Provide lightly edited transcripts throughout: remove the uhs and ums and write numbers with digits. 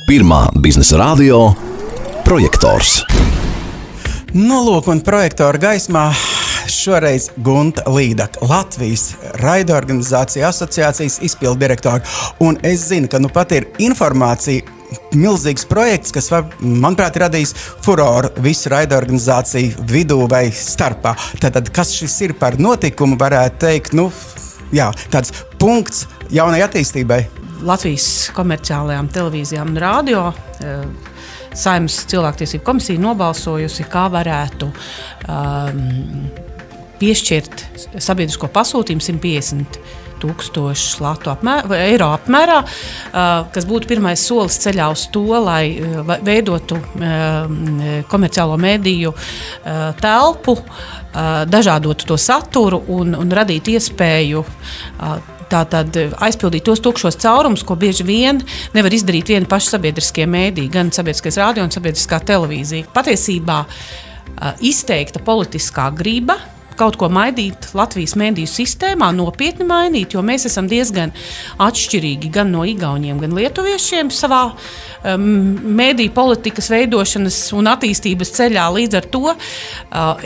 Pirmā biznesa radio projektors. Nu, lūk, un projektora gaismā šoreiz Gunta Līdaka, Latvijas raidorganizācija asociācijas izpilddirektora. Un es zinu, ka nu pat ir informācija, milzīgs projekts, kas, manuprāt, radīs furoru visu raidorganizāciju vidū vai starpā. Tātad, kas šis ir par notikumu, varētu teikt, tāds punkts jaunai attīstībai. Latvijas komerciālajām televīzijām un radio Saeimas cilvēktiesību komisija nobalsojusi, kā varētu piešķirt sabiedrisko pasūtījumu 150,000 eiro apmērā, kas būtu pirmais solis ceļā uz to, lai veidotu komerciālo mediju telpu, dažādotu to saturu un radītu iespēju tātad aizpildīt tos tukšos caurumus, ko bieži vien nevar izdarīt vieni paši sabiedriskie mēdīji, gan sabiedriskais radio un sabiedriskā televīzija. Patiesībā izteikta politiskā griba kaut ko mainīt Latvijas mediju sistēmā, nopietni mainīt, jo mēs esam diezgan atšķirīgi gan no igauņiem, gan lietuviešiem savā mediju politikas veidošanas un attīstības ceļā. Līdz ar to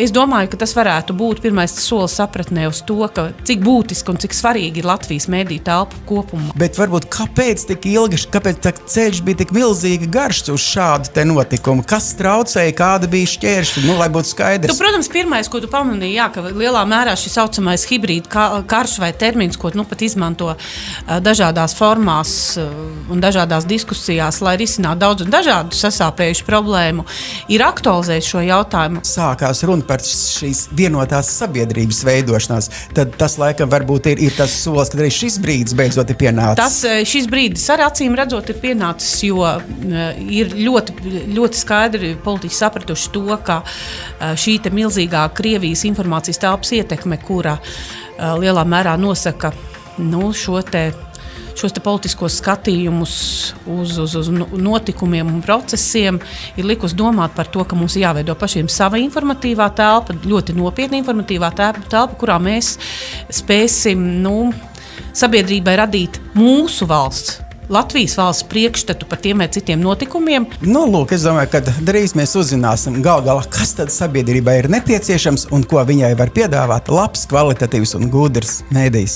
es domāju, ka tas varētu būt pirmais solis sapratnē uz to, ka cik būtiski un cik svarīgi ir Latvijas mediju telpa kopumā. Bet varbūt kāpēc tik ilgi, kāpēc ceļš bija tik milzīgi garš uz šādu te notikumu? Kas traucēja, kāda bija šķēršļi, lai būtu skaidrs? Protams, pirmais, ko tu pamanīji, ka lielā mērā šis saucamais hibrīda karš vai termins, ko pat izmanto dažādās formās un dažādās diskusijās, lai risinātu daudz un dažādu sasāpējušu problēmu, ir aktualizējis šo jautājumu. Sākās runa par šīs vienotās sabiedrības veidošanās. Tad tas laikam varbūt ir tas solis, kad arī šis brīdis beidzot ir pienācis. Šis brīdis ar acīm redzot ir pienācis, jo ir ļoti, ļoti skaidri politiķi sapratuši to, ka šī te milzīgā Krievijas informācijas telpas ietekme, kura lielā mērā nosaka šos te politiskos skatījumus uz notikumiem un procesiem, ir likus domāt par to, ka mums jāveido pašiem sava informatīvā telpa, ļoti nopietna informatīvā telpa, kurā mēs spēsim sabiedrībai radīt mūsu valsts, Latvijas valsts priekšstatu par tiem vai citiem notikumiem. Lūk, es domāju, ka drīz mēs uzzināsim galā, kas tad sabiedrībai ir nepieciešams un ko viņai var piedāvāt labs, kvalitatīvs un gudrs mēdījis.